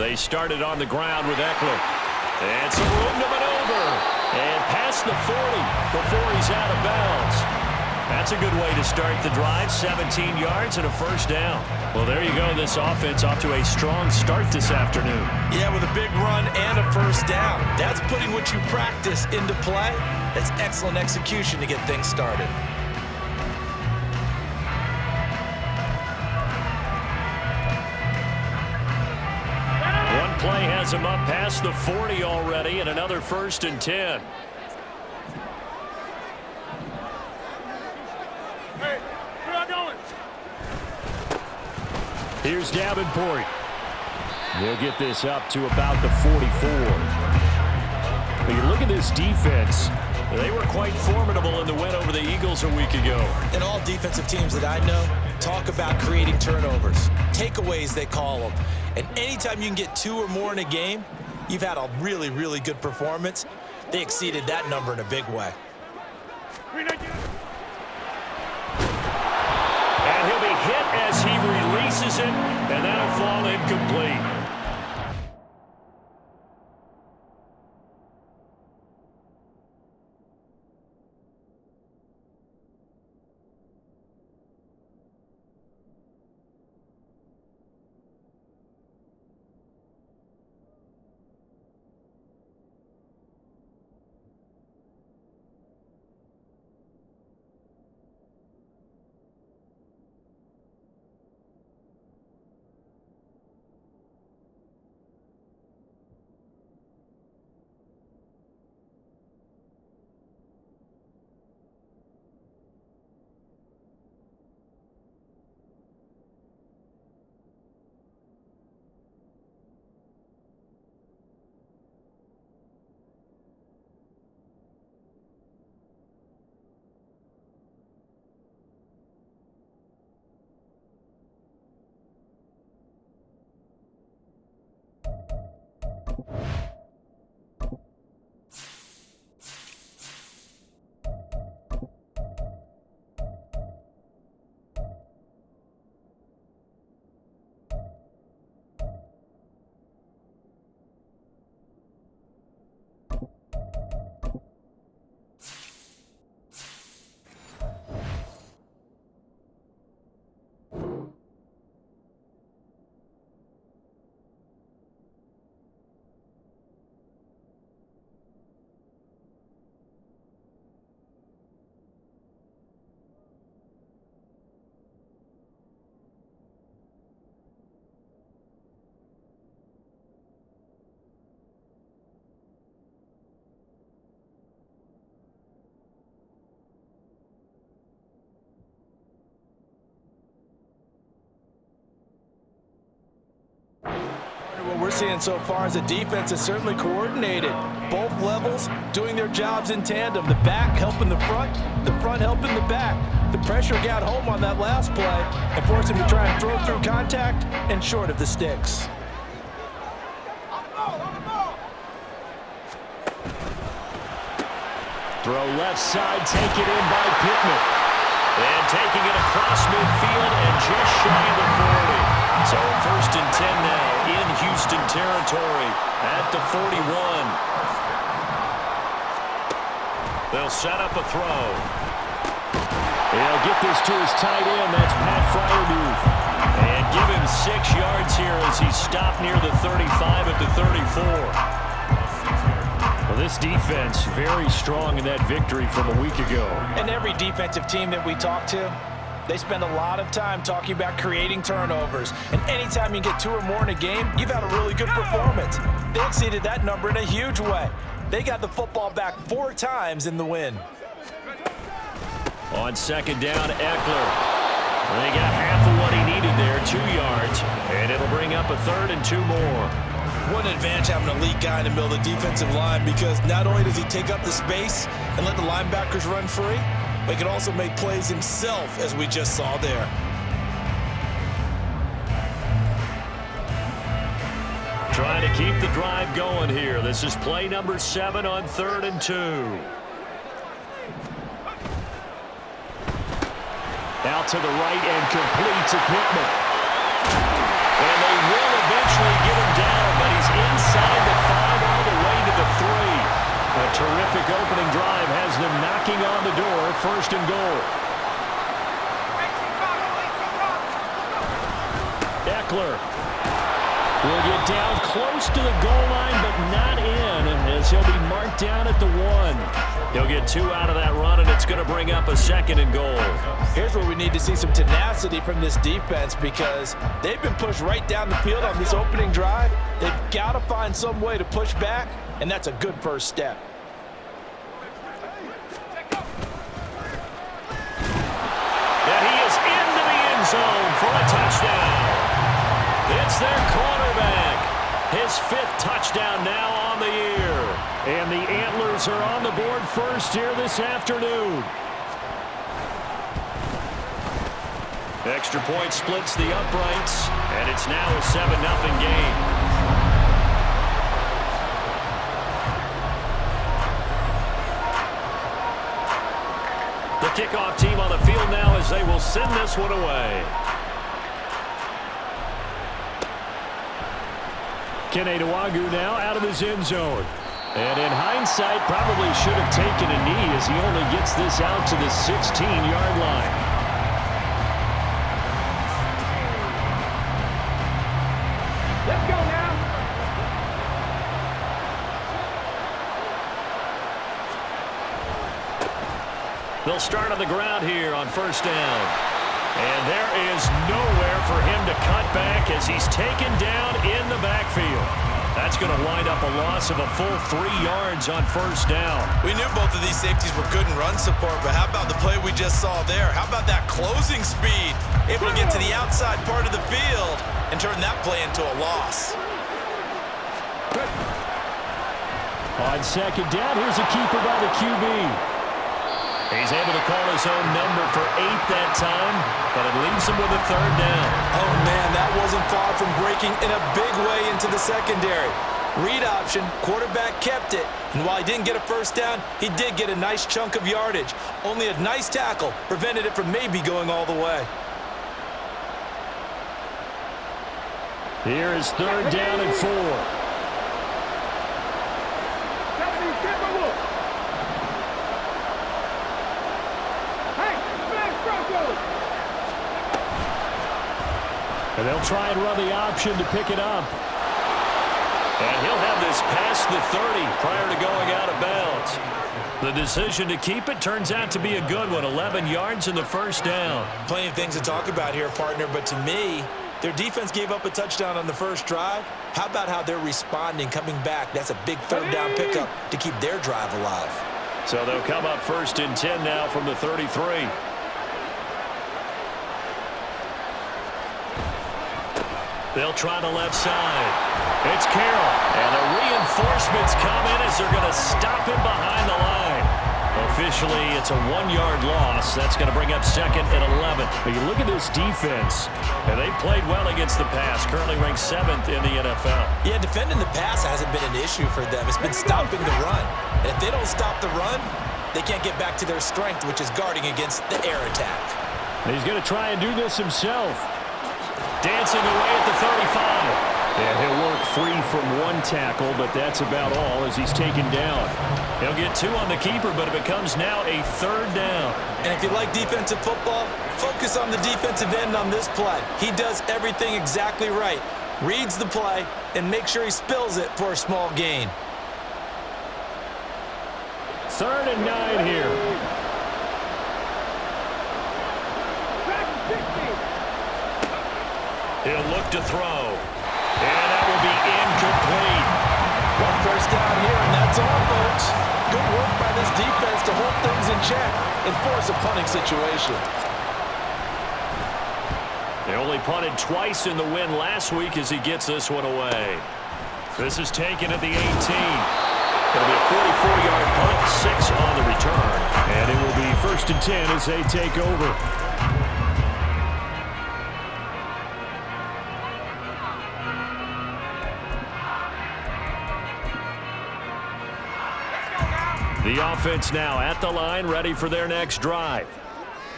They started on the ground with Eckler. And some room to maneuver. And past the 40 before he's out of bounds. That's a good way to start the drive. 17 yards and a first down. Well, there you go. This offense off to a strong start this afternoon. Yeah, with a big run and a first down. That's putting what you practice into play. That's excellent execution to get things started. One play has him up past the 40 already, and another 1st and 10. Here's Davenport. He'll get this up to about the 44. But you look at this defense. They were quite formidable in the win over the Eagles a week ago. And all defensive teams that I know talk about creating turnovers. Takeaways, they call them. And anytime you can get 2 or more in a game, you've had a really, really good performance. They exceeded that number in a big way. And he'll be hit as he releases it, and that'll fall incomplete. What we're seeing so far is the defense is certainly coordinated. Both levels doing their jobs in tandem. The back helping the front helping the back. The pressure got home on that last play and forced him to try and throw through contact and short of the sticks. Throw left side, take it in by Pittman. And taking it across midfield and just shy of the 40. So 1st and 10 now in Houston territory at the 41. They'll set up a throw. He'll get this to his tight end. That's Pat Fryermuth. And give him 6 yards here as he stopped near the 35 at the 34. Well, this defense very strong in that victory from a week ago. And every defensive team that we talk to, they spend a lot of time talking about creating turnovers. And anytime you get 2 or more in a game, you've had a really good performance. They exceeded that number in a huge way. They got the football back 4 times in the win. On 2nd down, Eckler. They got half of what he needed there, 2 yards. And it'll bring up a 3rd and 2 more. What an advantage having an elite guy in the middle of the defensive line, because not only does he take up the space and let the linebackers run free, but he can also make plays himself, as we just saw there. Trying to keep the drive going here. This is play number 7 on 3rd and 2. Out to the right and complete to Pittman. And they will eventually get him down. inside the 5 all the way to the 3. A terrific opening drive has them knocking on the door, 1st and goal. Eckler will get down close to the goal line, but not in, as he'll be marked down at the 1. He'll get 2 out of that run, and it's going to bring up a 2nd and goal. Here's where we need to see some tenacity from this defense, because they've been pushed right down the field on this opening drive. They've got to find some way to push back, and that's a good first step. And he is into the end zone for a touchdown. It's their quarterback. His 5th touchdown now on the year. And the Antlers are on the board first here this afternoon. Extra point splits the uprights, and it's now a 7-0 game. The kickoff team on the field now as they will send this one away. Keneduagu now out of his end zone. And in hindsight, probably should have taken a knee as he only gets this out to the 16-yard line. Let's go now. They'll start on the ground here on 1st down. And there is nowhere for him to cut back as he's taken down in the backfield. That's going to wind up a loss of a full 3 yards on 1st down. We knew both of these safeties were good in run support, but how about the play we just saw there? How about that closing speed? Able to get to the outside part of the field and turn that play into a loss. On 2nd down, here's a keeper by the QB. He's able to call his own number for 8 that time, but it leaves him with a 3rd down. Oh, man, that wasn't far from breaking in a big way into the secondary. Read option, quarterback kept it, and while he didn't get a 1st down, he did get a nice chunk of yardage. Only a nice tackle prevented it from maybe going all the way. Here is 3rd down and 4. And they'll try and run the option to pick it up. And he'll have this past the 30 prior to going out of bounds. The decision to keep it turns out to be a good one. 11 yards in the 1st down. Plenty of things to talk about here, partner, but to me, their defense gave up a touchdown on the 1st drive. How about how they're responding, coming back? That's a big 3rd down pickup to keep their drive alive. So they'll come up 1st and 10 now from the 33. They'll try the left side. It's Carroll. And the reinforcements come in as they're going to stop him behind the line. Officially, it's a 1-yard loss. That's going to bring up 2nd and 11. But you look at this defense, and they played well against the pass. Currently ranked 7th in the NFL. Yeah, defending the pass hasn't been an issue for them. It's been stopping the run. And if they don't stop the run, they can't get back to their strength, which is guarding against the air attack. And he's going to try and do this himself. Dancing away at the 35. And he'll work free from 1 tackle, but that's about all as he's taken down. He'll get 2 on the keeper, but it becomes now a 3rd down. And if you like defensive football, focus on the defensive end on this play. He does everything exactly right. Reads the play and makes sure he spills it for a small gain. 3rd and 9 here. He'll look to throw. And that will be incomplete. 1 first down here, and that's all, folks. Good work by this defense to hold things in check and force a punting situation. They only punted twice in the win last week as he gets this one away. This is taken at the 18. It'll be a 44-yard punt, 6 on the return. And it will be 1st and 10 as they take over. The offense now at the line, ready for their next drive.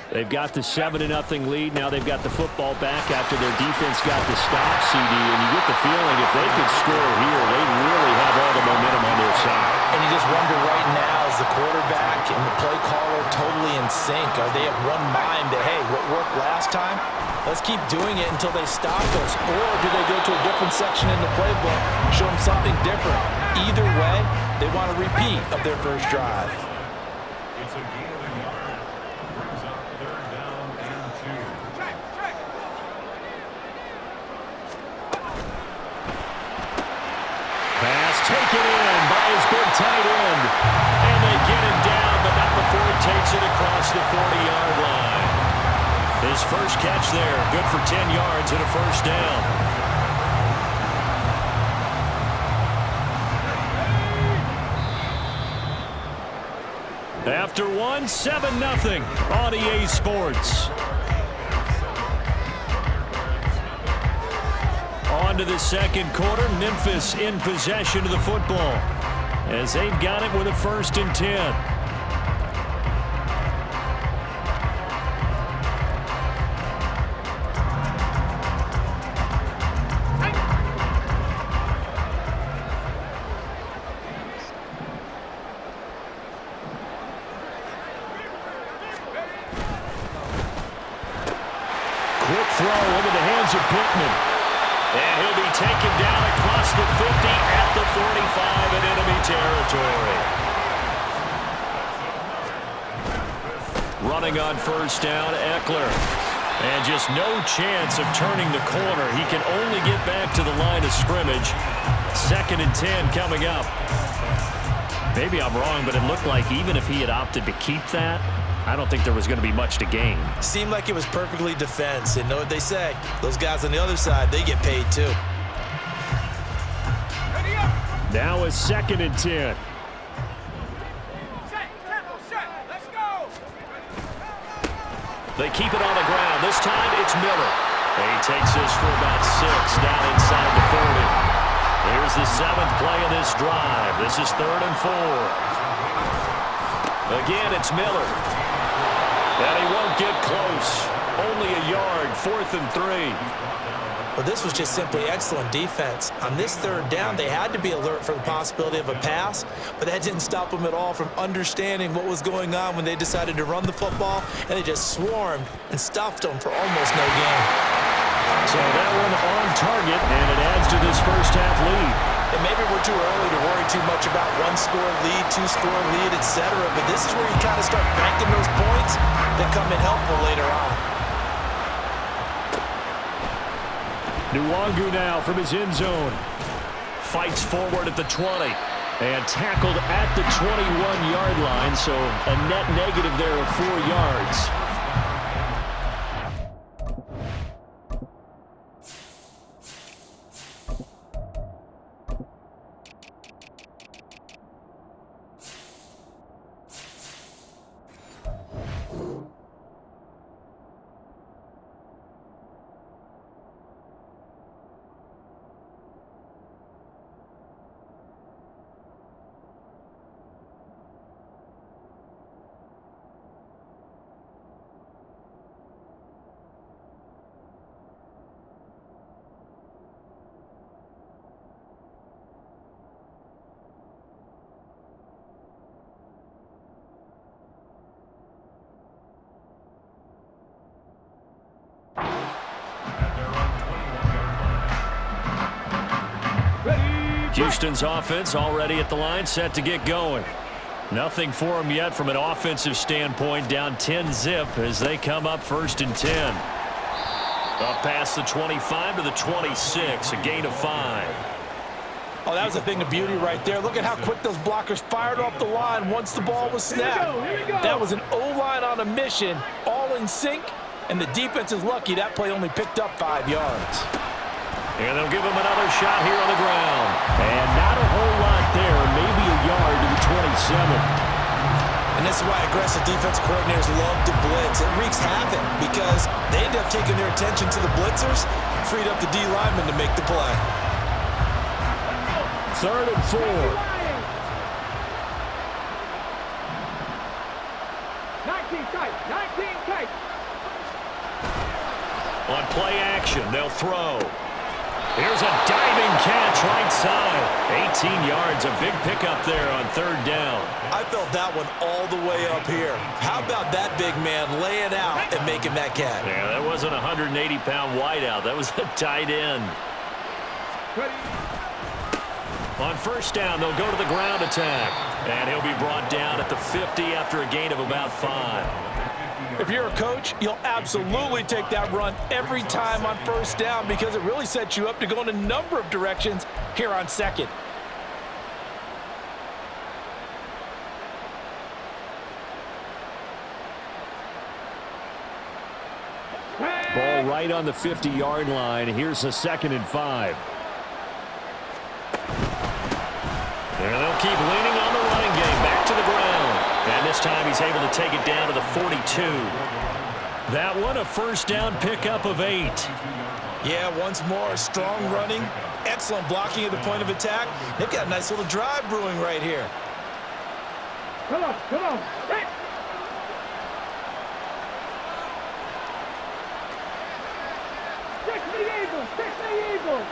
They've got the 7-0 lead. Now they've got the football back after their defense got the stop, CD. And you get the feeling if they could score here, they really have all the momentum on their side. And you just wonder right now, is the quarterback and the play caller totally in sync? Are they of one mind that, hey, what worked last time? Let's keep doing it until they stop us. Or do they go to a different section in the playbook, show them something different? Either way, they want a repeat of their first drive. It's a gain of a yard. Brings up 3rd down and 2. Pass taken in by his big tight end. And they get him down, but not before he takes it across the 40-yard line. His first catch there, good for 10 yards and a first down. After one, 7-0 on EA Sports. On to the second quarter, Memphis in possession of the football as they've got it with a 1st and 10. Quick throw into the hands of Pittman. And he'll be taken down across the 50 at the 45 in enemy territory. Running on 1st down, Eckler. And just no chance of turning the corner. He can only get back to the line of scrimmage. 2nd and 10 coming up. Maybe I'm wrong, but it looked like even if he had opted to keep that, I don't think there was going to be much to gain. Seemed like it was perfectly defense. And know what they say? Those guys on the other side, they get paid too. Now a 2nd and 10. Let's go. They keep it on the ground. This time it's Miller. He takes this for about 6 down inside the 40. Here's the 7th play of this drive. This is 3rd and 4. Again, it's Miller. And he won't get close. Only a yard, 4th and 3. Well, this was just simply excellent defense. On this 3rd down, they had to be alert for the possibility of a pass, but that didn't stop them at all from understanding what was going on when they decided to run the football, and they just swarmed and stuffed them for almost no gain. So that one on target, and it adds to this first half lead. And maybe we're too early to worry too much about 1-score lead, 2-score lead, etc., but this is where you kind of start banking those points that come in helpful later on. Nwangu now from his end zone. Fights forward at the 20. And tackled at the 21-yard line, so a net negative there of 4 yards. Houston's offense already at the line, set to get going. Nothing for them yet from an offensive standpoint, down 10-zip as they come up 1st and 10. Up past the 25 to the 26, a gain of 5. Oh, that was a thing of beauty right there. Look at how quick those blockers fired off the line once the ball was snapped. Here we go. That was an O-line on a mission, all in sync, and the defense is lucky that play only picked up 5 yards. And they'll give him another shot here on the ground. And not a whole lot there, maybe a yard to the 27. And this is why aggressive defensive coordinators love to blitz. It wreaks havoc because they end up taking their attention to the blitzers, freed up the D lineman to make the play. 3rd and 4. 19. tight. 19 tight. On play action, they'll throw. Here's a diving catch right side. 18 yards, a big pickup there on third down. I felt that one all the way up here. How about that big man laying out and making that catch? Yeah, that wasn't a 180-pound wideout. That was a tight end. On first down, they'll go to the ground attack. And he'll be brought down at the 50 after a gain of about 5. If you're a coach, you'll absolutely take that run every time on first down because it really sets you up to go in a number of directions here on second. Ball right on the 50-yard line. Here's a 2nd and 5. And they'll keep leaning on the running game. Back to the ground. And this time he's able to take it down to the 42. That one a first down pickup of 8. Yeah, once more, strong running, excellent blocking at the point of attack. They've got a nice little drive brewing right here. Come on, come on. Hey. Take the Eagles, take the Eagles.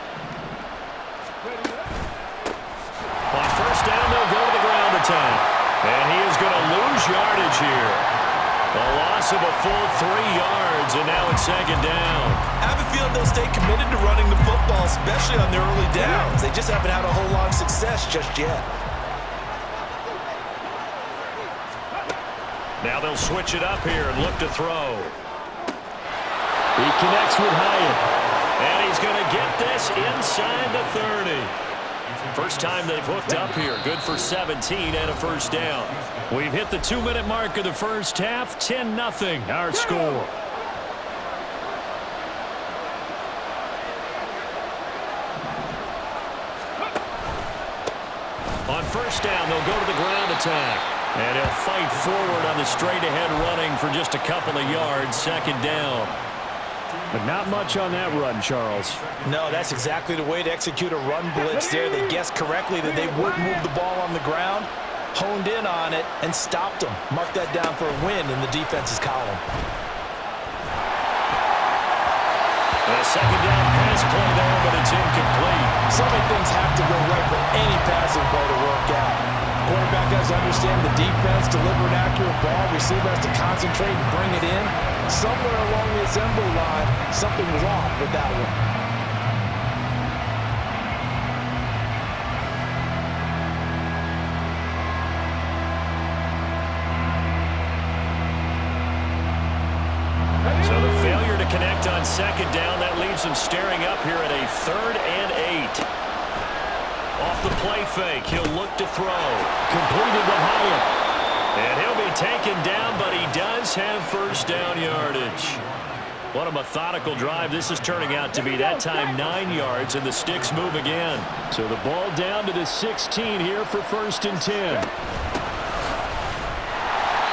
On first down, they'll go to the ground attack. And he is going to lose yardage here. A loss of a full 3 yards, and now it's 2nd down. I have a feeling they'll stay committed to running the football, especially on their early downs. They just haven't had a whole lot of success just yet. Now they'll switch it up here and look to throw. He connects with Hyatt. And he's going to get this inside the 30. First time they've hooked up here. Good for 17 and a first down. We've hit the 2-minute mark of the first half. 10-0 our score. On first down, they'll go to the ground attack. And he'll fight forward on the straight-ahead running for just a couple of yards. 2nd down. But not much on that run, Charles. No, that's exactly the way to execute a run blitz there. They guessed correctly that they would move the ball on the ground, honed in on it, and stopped them. Mark that down for a win in the defense's column. A 2nd down pass play there, but it's incomplete. So many things have to go right for any passing play to work out. Quarterback has to understand the defense, deliver an accurate ball. Receiver has to concentrate and bring it in. Somewhere along the assembly line, something was off with that one. So the failure to connect on 2nd down, that leaves them staring up here at a 3rd and 8. Off the play fake, he'll look to throw. Completed to Hyatt. And he'll be taken down, but he does have first down yardage. What a methodical drive this is turning out to be. That time 9 yards, and the sticks move again. So the ball down to the 16 here for 1st and 10.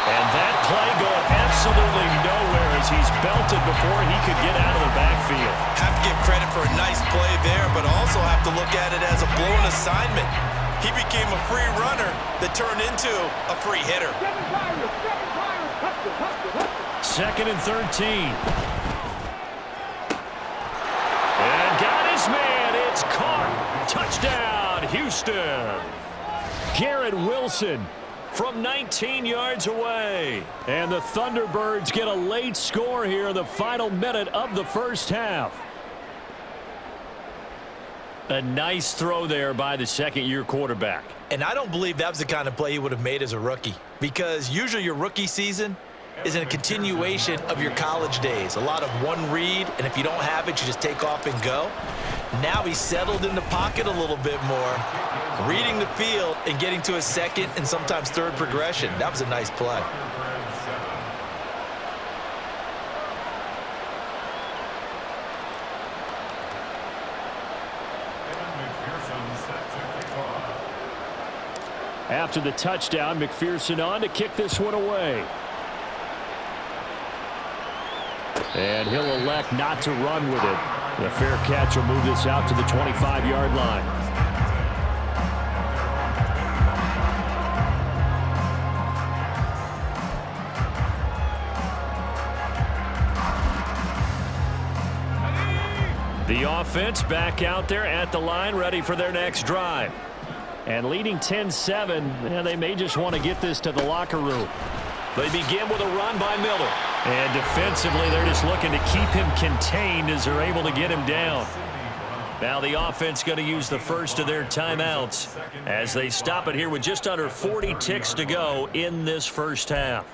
And that play going absolutely nowhere as he's belted before he could get out of the backfield. Have to give credit for a nice play there, but also have to look at it as a blown assignment. He became a free runner that turned into a free hitter. 2nd and 13. And got his man. It's caught. Touchdown, Houston. Garrett Wilson from 19 yards away. And the Thunderbirds get a late score here in the final minute of the first half. A nice throw there by the 2nd-year quarterback. And I don't believe that was the kind of play he would have made as a rookie, because usually your rookie season is a continuation of your college days. A lot of one read, and if you don't have it, you just take off and go. Now he's settled in the pocket a little bit more, reading the field and getting to a 2nd and sometimes 3rd progression. That was a nice play. After the touchdown, McPherson on to kick this one away. And he'll elect not to run with it. The fair catch will move this out to the 25-yard line. The offense back out there at the line, ready for their next drive. And leading 10-7, they may just want to get this to the locker room. They begin with a run by Miller. And defensively, they're just looking to keep him contained as they're able to get him down. Now the offense going to use the first of their timeouts as they stop it here with just under 40 ticks to go in this first half.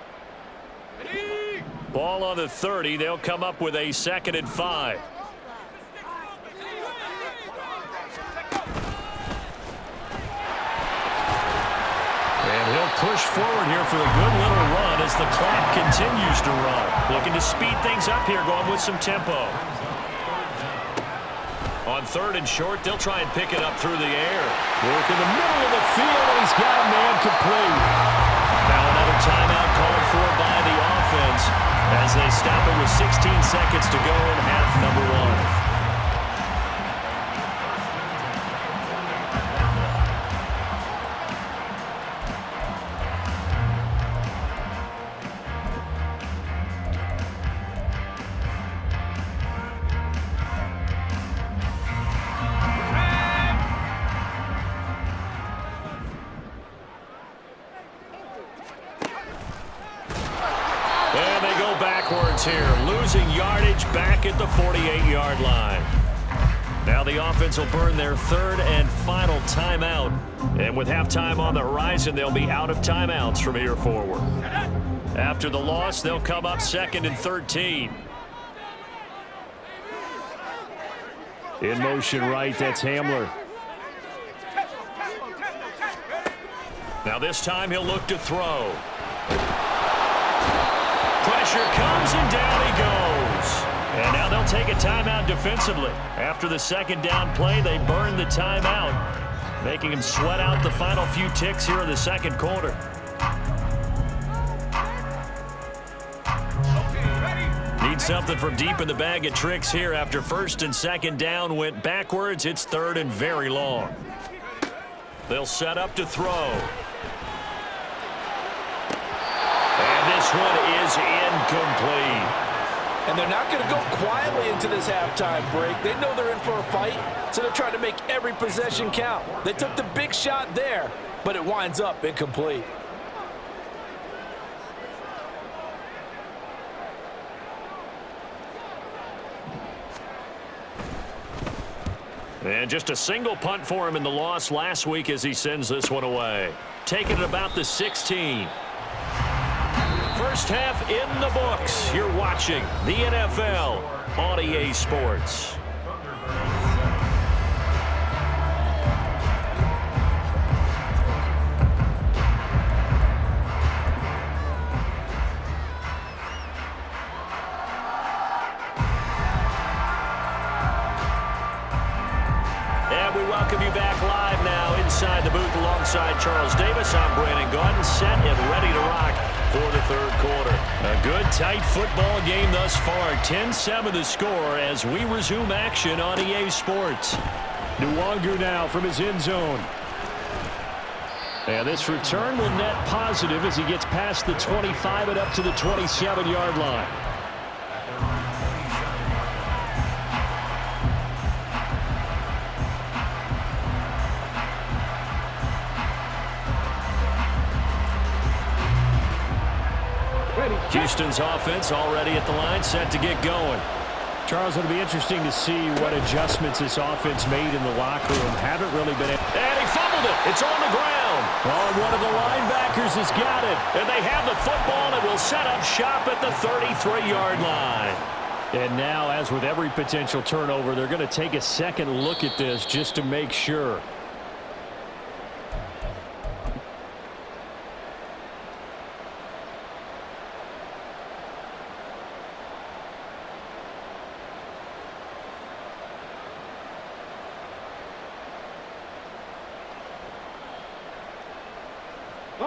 Ball on the 30. They'll come up with a 2nd and 5. And he'll push forward here for a good little run as the clock continues to run. Looking to speed things up here, going with some tempo. On 3rd and short, they'll try and pick it up through the air. Work in the middle of the field, and he's got a man complete. Now another timeout called for by the offense as they stop it with 16 seconds to go in half number 1. Here, losing yardage back at the 48-yard line. Now the offense will burn their 3rd and final timeout. And with halftime on the horizon, they'll be out of timeouts from here forward. After the loss, they'll come up 2nd and 13. In motion right, that's Hamler. Now this time he'll look to throw. Pressure comes, and down he goes. And now they'll take a timeout defensively. After the 2nd down play, they burn the timeout, making him sweat out the final few ticks here in the 2nd quarter. Need something from deep in the bag of tricks here after 1st and 2nd down went backwards. It's 3rd and very long. They'll set up to throw. This one is incomplete. And they're not going to go quietly into this halftime break. They know they're in for a fight, so they're trying to make every possession count. They took the big shot there, but it winds up incomplete. And just a single punt for him in the loss last week as he sends this one away. Taking it about the 16. First half in the books. You're watching the NFL on EA Sports. And we welcome you back live now inside the booth alongside Charles Davis. I'm Brandon Gaudin, set and ready to rock for the 3rd quarter. A good, tight football game thus far. 10-7 the score as we resume action on EA Sports. Nwangu now from his end zone. And this return will net positive as he gets past the 25 and up to the 27-yard line. Houston's offense already at the line, set to get going. Charles, it'll be interesting to see what adjustments this offense made in the locker room. Haven't really been able. And he fumbled it. It's on the ground. Oh, one of the linebackers has got it. And they have the football and will set up shop at the 33-yard line. And now, as with every potential turnover, they're going to take a second look at this just to make sure.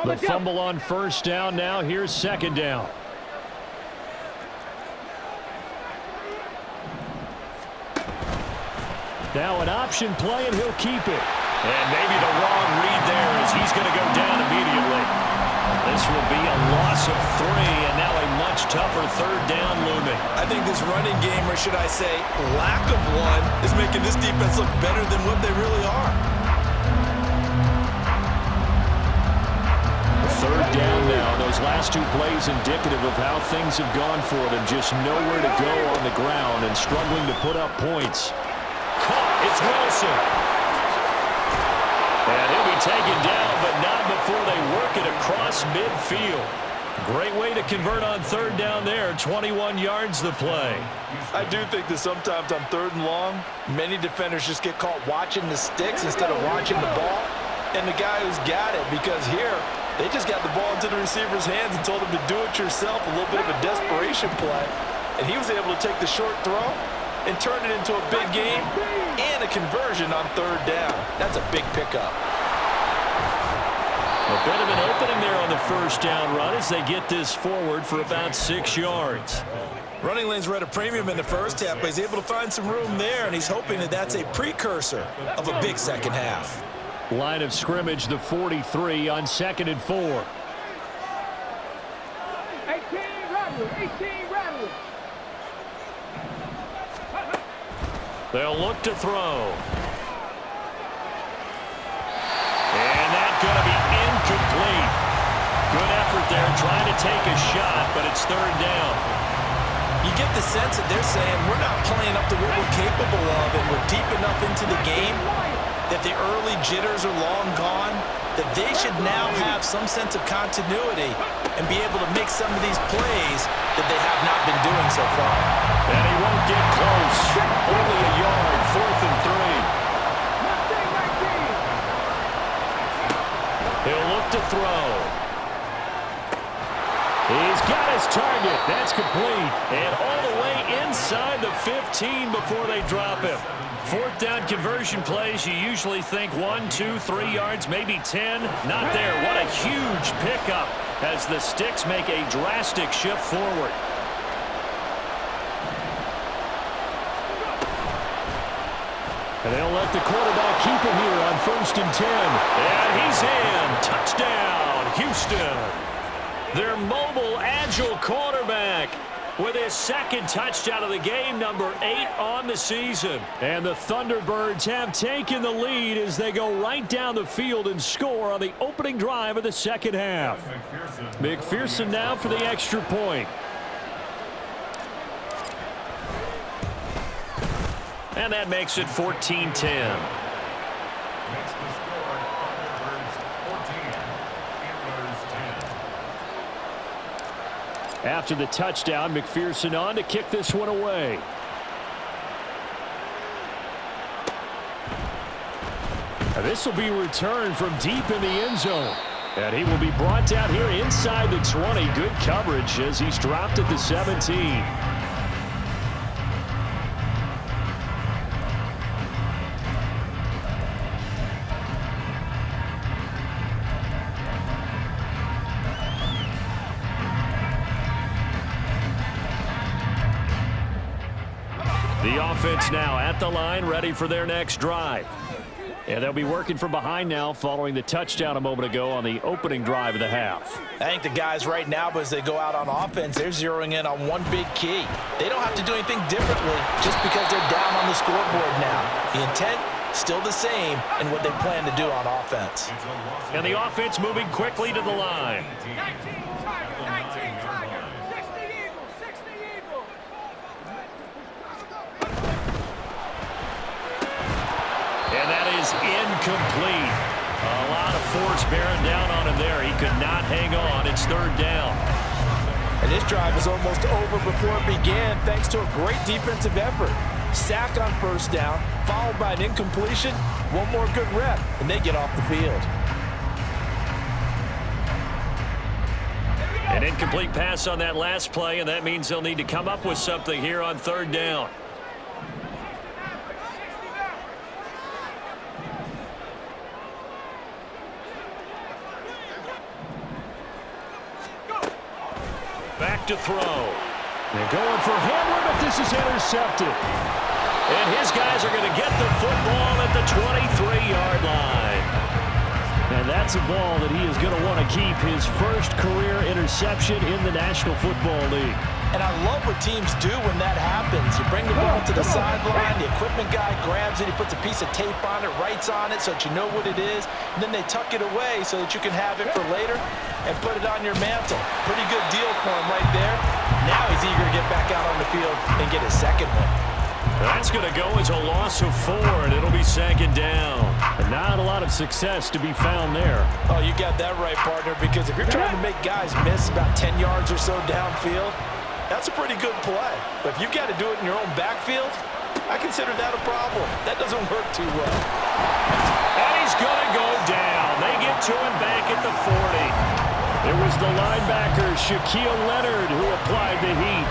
The fumble on first down. Now here's 2nd down. Now an option play, and he'll keep it. And maybe the wrong read there as he's going to go down immediately. This will be a loss of 3, and now a much tougher third down looming. I think this running game, or should I say lack of one, is making this defense look better than what they really are. Third down now. Those last two plays indicative of how things have gone for them. Just nowhere to go on the ground and struggling to put up points. Caught. It's Wilson. And he'll be taken down, but not before they work it across midfield. Great way to convert on third down there. 21 yards the play. I do think that sometimes on third and long, many defenders just get caught watching the sticks instead of watching the ball. And the guy who's got it, because here, they just got the ball into the receiver's hands and told him to do it yourself, a little bit of a desperation play. And he was able to take the short throw and turn it into a big game and a conversion on third down. That's a big pickup. A bit of an opening there on the first down run as they get this forward for about 6 yards. Running lanes were at a premium in the first half, but he's able to find some room there, and he's hoping that that's a precursor of a big second half. Line of scrimmage, the 43 on 2nd and 4. 18 rattle, 18 rattle. They'll look to throw. And that's going to be incomplete. Good effort there trying to take a shot, but it's third down. You get the sense that they're saying we're not playing up to what we're capable of, and we're deep enough into the game that the early jitters are long gone, that they should now have some sense of continuity and be able to make some of these plays that they have not been doing so far. And he won't get close. Only a yard, 4th and 3. He'll look to throw. He's got his target. That's complete. And all the way inside the 15 before they drop him. 4th down conversion plays, you usually think 1, 2, 3 yards, maybe 10. Not there. What a huge pickup as the Sticks make a drastic shift forward. And they'll let the quarterback keep him here on 1st and 10. And he's in. Touchdown, Houston. Their mobile, agile quarterback with his 2nd touchdown of the game, number 8 on the season. And the Thunderbirds have taken the lead as they go right down the field and score on the opening drive of the second half. McPherson now for the extra point. And that makes it 14-10. Makes the score, Thunderbirds 14, Antlers 10. After the touchdown, McPherson on to kick this one away. And this will be returned from deep in the end zone. And he will be brought down here inside the 20. Good coverage as he's dropped at the 17. The offense now at the line, ready for their next drive. And they'll be working from behind now following the touchdown a moment ago on the opening drive of the half. I think the guys right now, but as they go out on offense, they're zeroing in on one big key. They don't have to do anything differently just because they're down on the scoreboard now. The intent, still the same in what they plan to do on offense. And the offense moving quickly to the line. 19 Tiger, 60 Eagle, 60 Eagle. And that is incomplete. A lot of force bearing down on him there. He could not hang on. It's third down. And this drive was almost over before it began thanks to a great defensive effort. Sack on 1st down, followed by an incompletion. One more good rep, and they get off the field. An incomplete pass on that last play, and that means they'll need to come up with something here on third down. Back to throw. They're going for Hamler, but this is intercepted. And his guys are going to get the football at the 23-yard line. And that That's a ball that he is going to want to keep, his first career interception in the National Football League. And I love what teams do when that happens. You bring the ball to the sideline, the equipment guy grabs it, he puts a piece of tape on it, writes on it so that you know what it is, and then they tuck it away so that you can have it for later and put it on your mantle. Pretty good deal for him right there. Now he's eager to get back out on the field and get his second one. That's going to go as a loss of 4, and it'll be second down. And not a lot of success to be found there. Oh, you got that right, partner, because if you're trying to make guys miss about 10 yards or so downfield, that's a pretty good play. But if you've got to do it in your own backfield, I consider that a problem. That doesn't work too well. And he's going to go down. They get to him back at the 40. It was the linebacker, Shaquille Leonard, who applied the heat.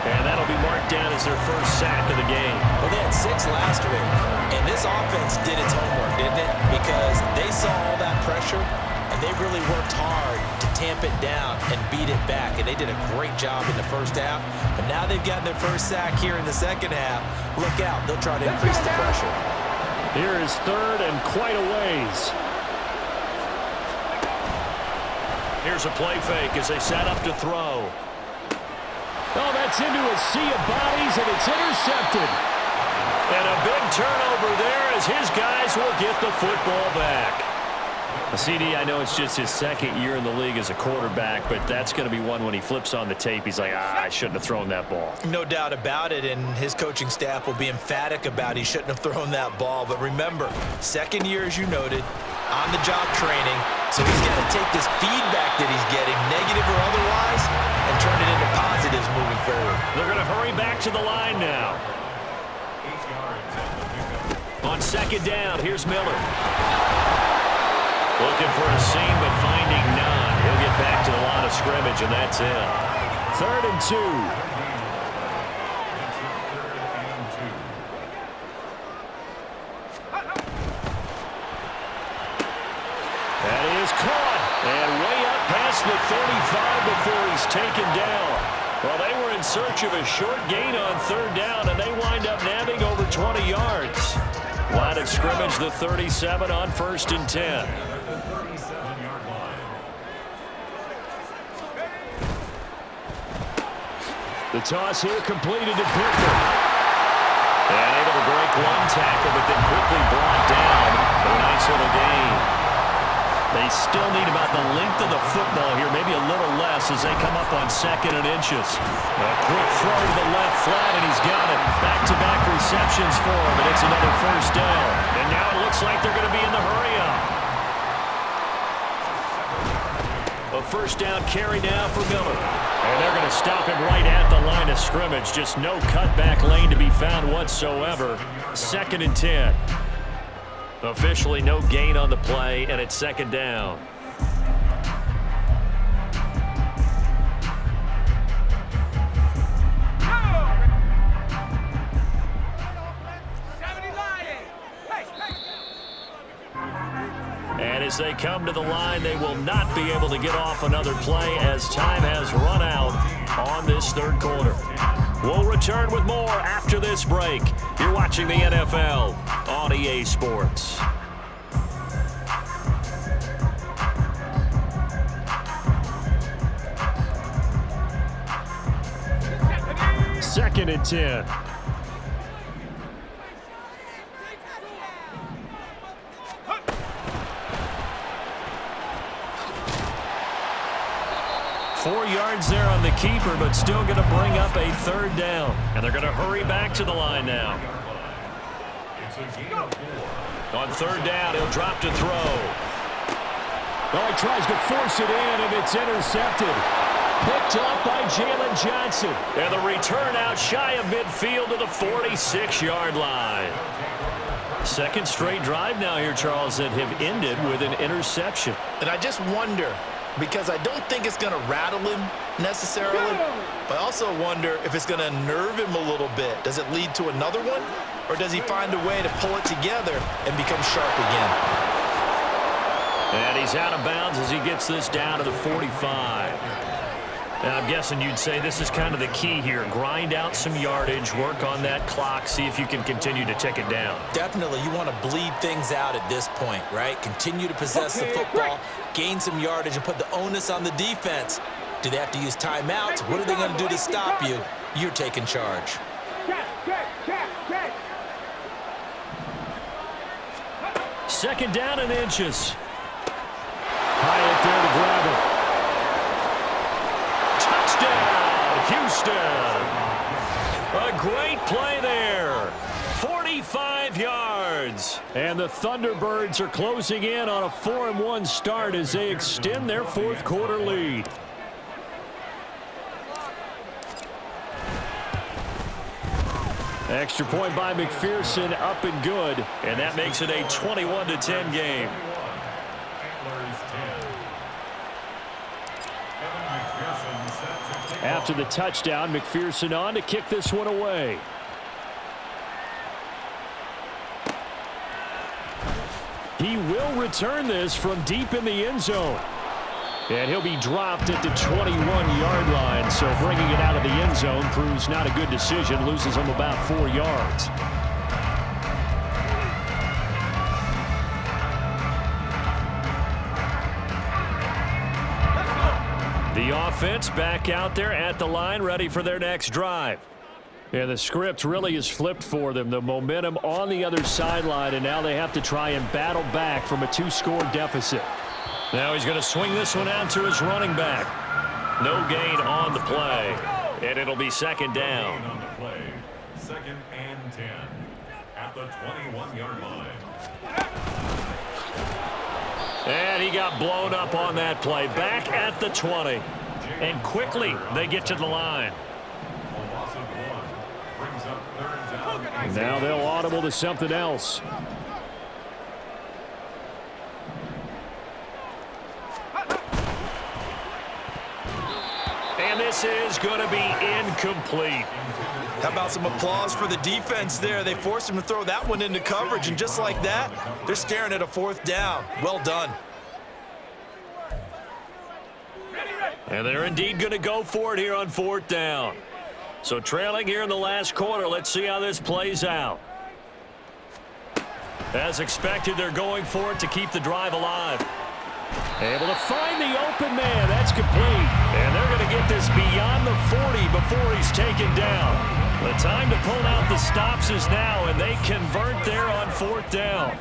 And that'll be marked down as their first sack of the game. Well, they had 6 last week, and this offense did its homework, didn't it? Because they saw all that pressure, and they really worked hard to tamp it down and beat it back. And they did a great job in the first half. But now they've gotten their first sack here in the second half. Look out. They'll try to increase the pressure. Here is third and quite a ways. Here's a play fake as they set up to throw. Oh, that's into a sea of bodies, and it's intercepted. And a big turnover there as his guys will get the football back. CD, I know it's just his second year in the league as a quarterback, but that's going to be one when he flips on the tape. He's like, I shouldn't have thrown that ball. No doubt about it, and his coaching staff will be emphatic about he shouldn't have thrown that ball. But remember, second year, as you noted, on-the-job training, so he's got to take this feedback that he's getting, negative or otherwise, and turn it into positives moving forward. They're going to hurry back to the line now. On second down, here's Miller. Looking for a seam, but finding none. He'll get back to the line of scrimmage, and that's it. 3rd and 2. That is caught, and way up past the 35 before he's taken down. Well, they were in search of a short gain on 3rd down, and they wind up nabbing over 20 yards. Line of scrimmage, the 37 on 1st and 10. The toss here completed to Picker. And able to break one tackle, but then quickly brought down. But a nice little gain. They still need about the length of the football here, maybe a little less as they come up on 2nd and inches. A quick throw to the left flat, and he's got it. Back-to-back receptions for him, and it's another 1st down. And now it looks like they're going to be in the hurry-up. A 1st down carry now for Miller. And they're going to stop him right at the line of scrimmage. Just no cutback lane to be found whatsoever. 2nd and 10. Officially no gain on the play, and it's 2nd down. And as they come to the line, they will not be able to get off another play as time has run out on this 3rd quarter. We'll return with more after this break. You're watching the NFL on EA Sports. Second and 10. Yards there on the keeper, but still going to bring up a 3rd down. And they're going to hurry back to the line now. On 3rd down, he'll drop to throw. Well, he tries to force it in, and it's intercepted. Picked up by Jalen Johnson. And the return out shy of midfield to the 46-yard line. 2nd straight drive now here, Charles, that have ended with an interception. And I just wonder, because I don't think it's going to rattle him necessarily, but I also wonder if it's going to nerve him a little bit. Does it lead to another one, or does he find a way to pull it together and become sharp again? And he's out of bounds as he gets this down to the 45. Now, I'm guessing you'd say this is kind of the key here. Grind out some yardage, work on that clock, see if you can continue to tick it down. Definitely, you want to bleed things out at this point, right? Continue to possess the football, gain some yardage, and put the onus on the defense. Do they have to use timeouts? What are they going to do to stop you? You're taking charge. Second down and inches. High up there to grab it. Touchdown, Houston. A great play there. 45 yards. And the Thunderbirds are closing in on a 4-1 start as they extend their fourth quarter lead. Extra point by McPherson, up and good, and that makes it a 21-10 game. After the touchdown, McPherson on to kick this one away. He will return this from deep in the end zone. And he'll be dropped at the 21-yard line, so bringing it out of the end zone proves not a good decision, loses him about 4 yards. The offense back out there at the line, ready for their next drive. And the script really is flipped for them. The momentum on the other sideline, and now they have to try and battle back from a 2-score deficit. Now he's going to swing this one out to his running back. No gain on the play, and it'll be second down. On the play, 2nd and 10 at the 21-yard line. And he got blown up on that play. Back at the 20. And quickly they get to the line. A loss of 1 brings up 3rd down. Now they'll audible to something else. And this is going to be incomplete. How about some applause for the defense there? They forced him to throw that one into coverage, and just like that, they're staring at a 4th down. Well done. And they're indeed going to go for it here on 4th down. So trailing here in the last quarter, let's see how this plays out. As expected, they're going for it to keep the drive alive. Able to find the open man. That's complete. And they're going to get this beyond the 40 before he's taken down. The time to pull out the stops is now, and they convert there on 4th down.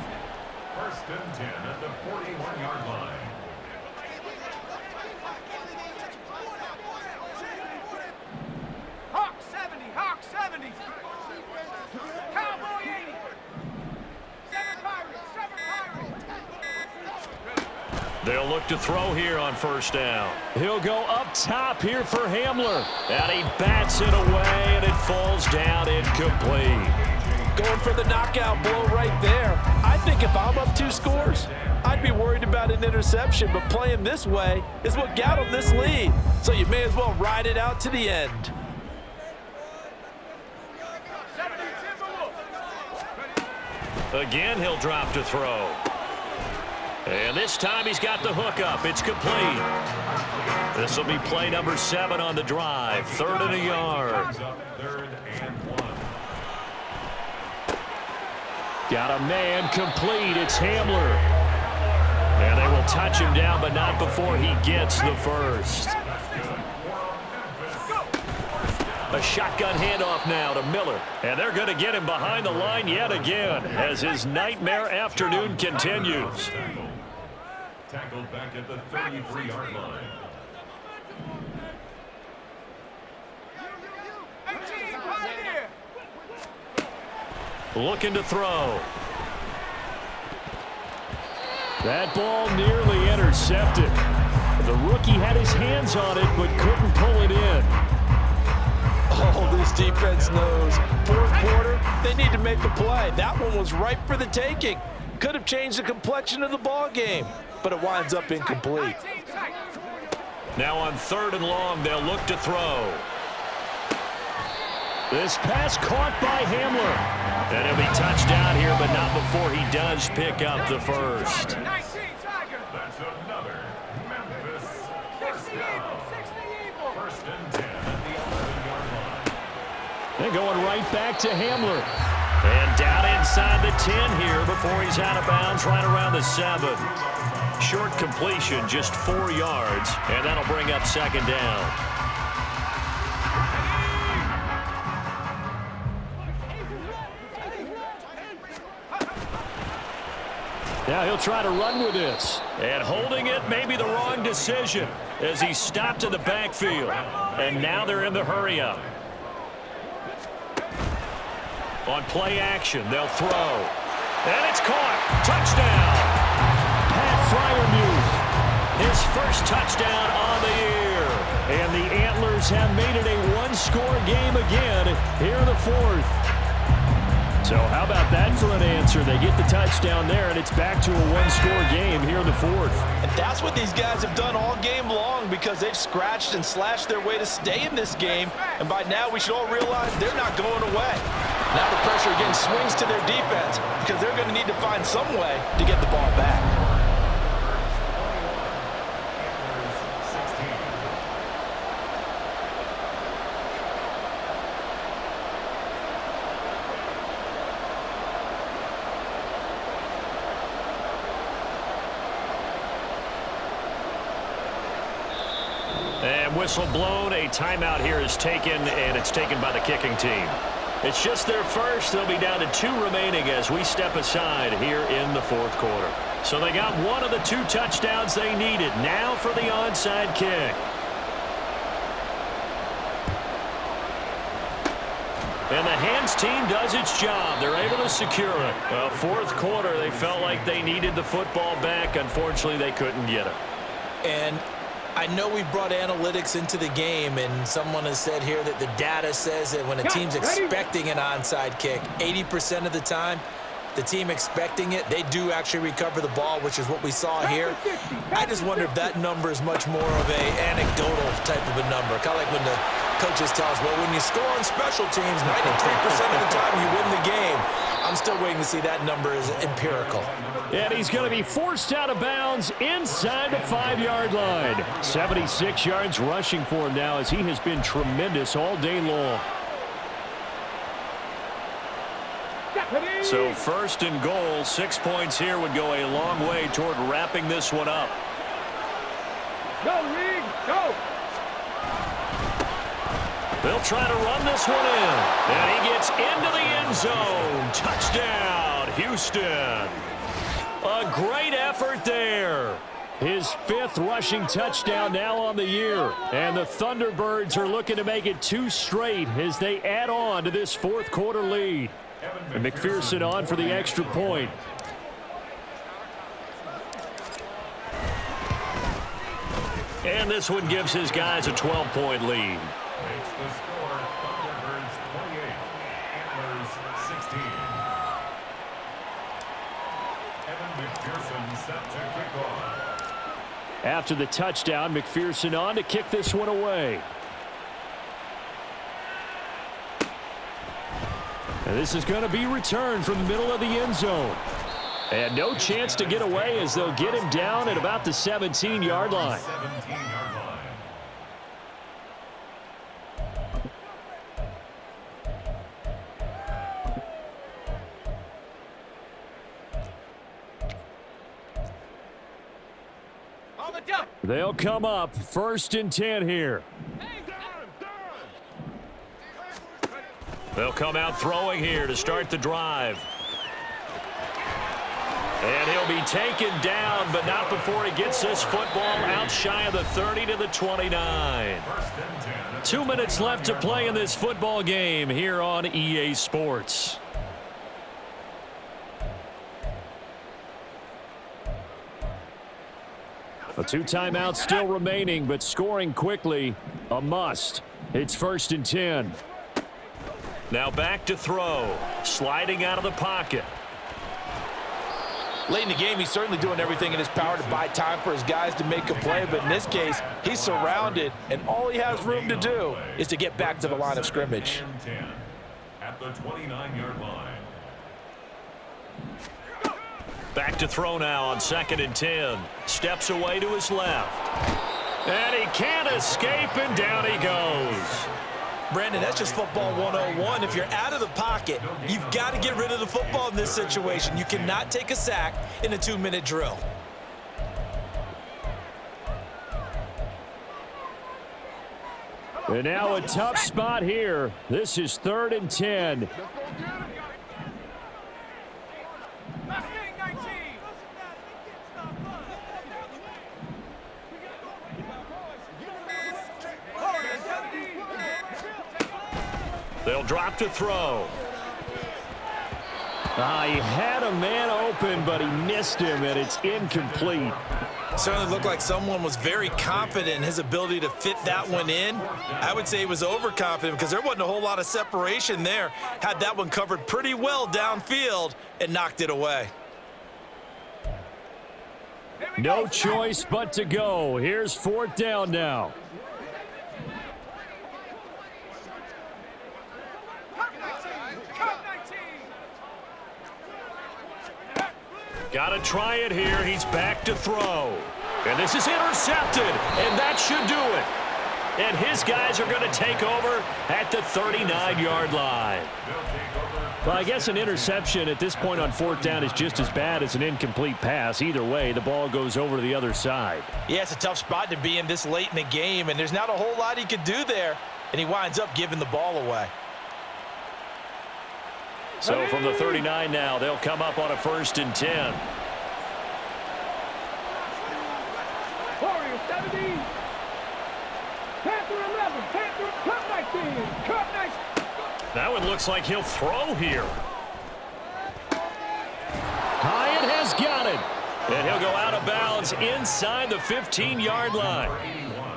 1st and 10 at the 41-yard line. Hawk 70, Hawk 70. Cowboy 80. 7 Pirates, 7 Pirates. They'll look to throw here on 1st down. He'll go up top here for Hamler. And he bats it away, and it falls down incomplete. Going for the knockout blow right there. I think if I'm up 2 scores, I'd be worried about an interception, but playing this way is what got him this lead. So you may as well ride it out to the end. Again, he'll drop to throw. And this time he's got the hook up. It's complete. This will be play number 7 on the drive. 3rd and a yard. 3rd and 1. Got a man complete. It's Hamler. And they will touch him down, but not before he gets the first. A shotgun handoff now to Miller. And they're going to get him behind the line yet again as his nightmare afternoon continues. Tackled back at the 33-yard line. 18, Pioneer. Looking to throw. That ball nearly intercepted. The rookie had his hands on it but couldn't pull it in. Oh, this defense knows. 4th quarter, they need to make a play. That one was ripe for the taking. Could have changed the complexion of the ball game, but it winds up incomplete. Now on 3rd and long, they'll look to throw. This pass caught by Hamler. And he'll be touched down here, but not before he does pick up the first. 19, Tiger. That's another Memphis 1st down. 60 Eagles. First and 10 at the 11-yard line. They're going right back to Hamler. And down inside the 10 here before he's out of bounds right around the 7. Short completion, just 4 yards, and that'll bring up second down. Now he'll try to run with this. And holding it may be the wrong decision as he stopped in the backfield. And now they're in the hurry-up. On play action, they'll throw. And it's caught. Touchdown. Pat Fryermuth, his first touchdown on the year. And the Antlers have made it a one-score game again here in the 4th. So how about that for an answer? They get the touchdown there, and it's back to a one-score game here in the 4th. And that's what these guys have done all game long because they've scratched and slashed their way to stay in this game. And by now, we should all realize they're not going away. Now the pressure again swings to their defense because they're going to need to find some way to get the ball back. And whistle blown, a timeout here is taken, and it's taken by the kicking team. It's just their first. They'll be down to 2 remaining as we step aside here in the 4th quarter. So they got one of the 2 touchdowns they needed. Now for the onside kick. And the hands team does its job. They're able to secure it. Well, 4th quarter, they felt like they needed the football back. Unfortunately, they couldn't get it. And I know we've brought analytics into the game, and someone has said here that the data says that when a team's expecting an onside kick, 80% of the time, the team expecting it, they do actually recover the ball, which is what we saw here. I just wonder if that number is much more of a anecdotal type of a number. Kind of like when the coaches tell us, well, when you score on special teams, 93% of the time you win the game. I'm still waiting to see that number is empirical. And he's going to be forced out of bounds inside the 5-yard line. 76 yards rushing for him now as he has been tremendous all day long. So 1st and goal, 6 points here would go a long way toward wrapping this one up. Go, Reed, go! They'll try to run this one in. And he gets into the end zone. Touchdown, Houston. A great effort there. His 5th rushing touchdown now on the year. And the Thunderbirds are looking to make it 2 straight as they add on to this 4th quarter lead. And McPherson on for the extra point. And this one gives his guys a 12-point lead. Makes the score Thunderbirds 28, Antlers 16. Evan McPherson set to kick off. After the touchdown, McPherson on to kick this one away. And this is going to be returned from the middle of the end zone. And no chance to get away as they'll get him down at about the 17-yard line. 17-yard line. They'll come up 1st and 10 here. They'll come out throwing here to start the drive. And he'll be taken down, but not before he gets this football out shy of the 30 to the 29. 2 minutes left to play in this football game here on EA Sports. A 2 timeouts still remaining, but scoring quickly, a must. It's 1st and 10. Now back to throw, sliding out of the pocket. Late in the game, he's certainly doing everything in his power to buy time for his guys to make a play, but in this case, he's surrounded, and all he has room to do is to get back to the line of scrimmage. At the 29-yard line. Back to throw now on 2nd and 10. Steps away to his left. And he can't escape, and down he goes. Brandon, that's just football 101. If you're out of the pocket, you've got to get rid of the football in this situation. You cannot take a sack in a 2-minute drill. And now a tough spot here. This is 3rd and 10. They'll drop to throw. He had a man open, but he missed him, and it's incomplete. Certainly looked like someone was very confident in his ability to fit that one in. I would say he was overconfident because there wasn't a whole lot of separation there. Had that one covered pretty well downfield and knocked it away. No choice but to go. Here's 4th down now. Got to try it here. He's back to throw. And this is intercepted, and that should do it. And his guys are going to take over at the 39-yard line. Well, I guess an interception at this point on 4th down is just as bad as an incomplete pass. Either way, the ball goes over to the other side. Yeah, it's a tough spot to be in this late in the game, and there's not a whole lot he could do there, and he winds up giving the ball away. So from the 39 now, they'll come up on a 1st and 10. Warriors 17. Panther 11. Panther cut 19. Cut 19. That one looks like he'll throw here. Hyatt has got it. And he'll go out of bounds inside the 15-yard line.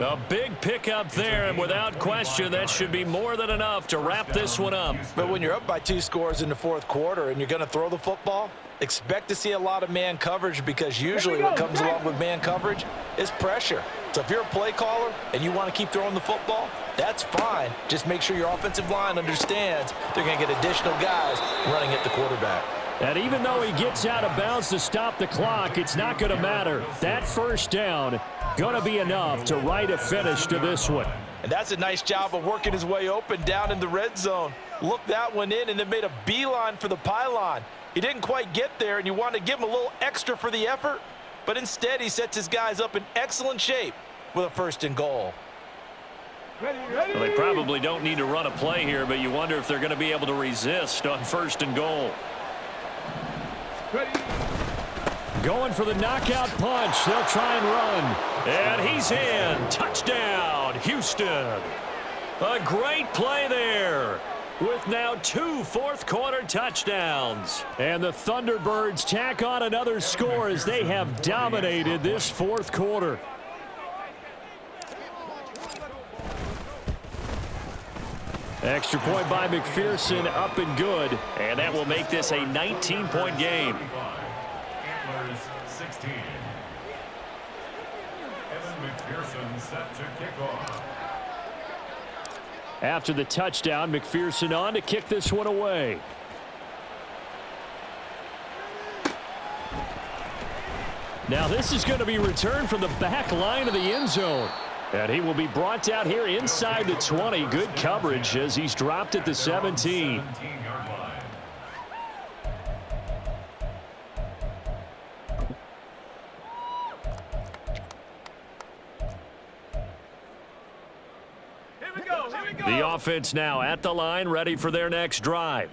A big pickup there, and without question, that should be more than enough to wrap this one up. But when you're up by 2 scores in the 4th quarter and you're going to throw the football, expect to see a lot of man coverage because usually what comes along with man coverage is pressure. So if you're a play caller and you want to keep throwing the football, that's fine. Just make sure your offensive line understands they're going to get additional guys running at the quarterback. And even though he gets out of bounds to stop the clock, it's not going to matter. That 1st down going to be enough to write a finish to this one. And that's a nice job of working his way open down in the red zone. Looked that one in and then made a beeline for the pylon. He didn't quite get there, and you want to give him a little extra for the effort, but instead he sets his guys up in excellent shape with a 1st and goal. Well, they probably don't need to run a play here, but you wonder if they're going to be able to resist on 1st and goal. Going for the knockout punch. They'll try and run. And he's in. Touchdown, Houston. A great play there with now 2 fourth-quarter touchdowns. And the Thunderbirds tack on another score as they have dominated this 4th quarter. Extra point by McPherson, up and good. And that will make this a 19-point game. Antlers 16. Evan McPherson set to kick off. After the touchdown, McPherson on to kick this one away. Now this is going to be returned from the back line of the end zone. And he will be brought down here inside the 20. Good coverage as he's dropped at the 17. 17-yard line. The offense now at the line, ready for their next drive.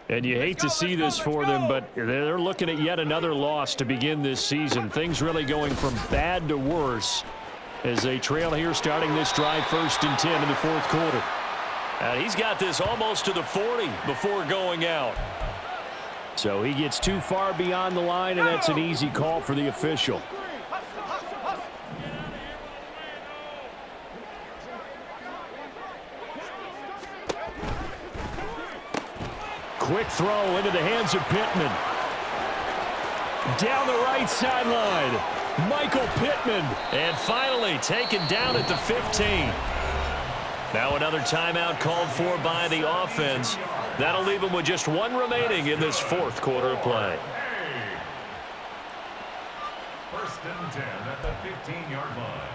And you hate to see this for them, but they're looking at yet another loss to begin this season. Things really going from bad to worse as they trail here starting this drive 1st and 10 in the 4th quarter. And he's got this almost to the 40 before going out. So he gets too far beyond the line, and that's an easy call for the official. Quick throw into the hands of Pittman. Down the right sideline. Michael Pittman. And finally taken down at the 15. Now another timeout called for by the offense. That'll leave them with just 1 remaining in this 4th quarter of play. 1st and 10 at the 15-yard line.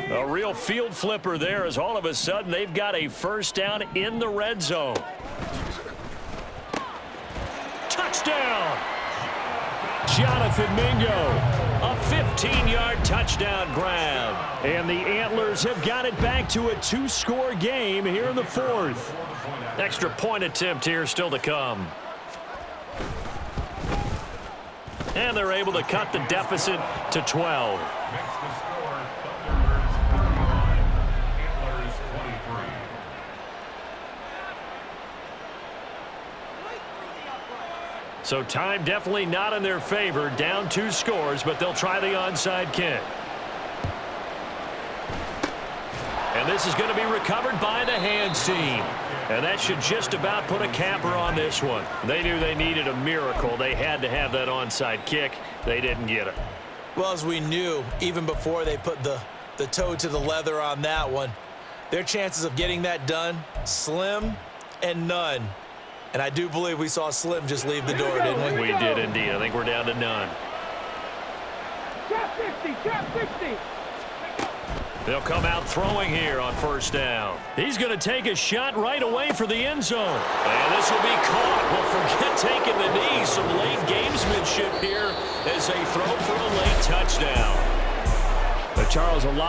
A real field flipper there as all of a sudden they've got a first down in the red zone. Touchdown! Jonathan Mingo, a 15-yard touchdown grab. And the Antlers have got it back to a 2-score game here in the fourth. Extra point attempt here still to come. And they're able to cut the deficit to 12. Makes the score Thunderbirds 41, Antlers 23. So time definitely not in their favor. Down 2 scores, but they'll try the onside kick. And this is going to be recovered by the hands team. And that should just about put a capper on this one. They knew they needed a miracle. They had to have that onside kick. They didn't get it. Well, as we knew, even before they put the toe to the leather on that one, their chances of getting that done, slim and none. And I do believe we saw Slim just leave the door, didn't we? We did indeed. I think we're down to none. Top 60, top 60. They'll come out throwing here on first down. He's going to take a shot right away for the end zone. And this will be caught. Well, forget taking the knee. Some late gamesmanship here as they throw for a late touchdown. But Charles, a lot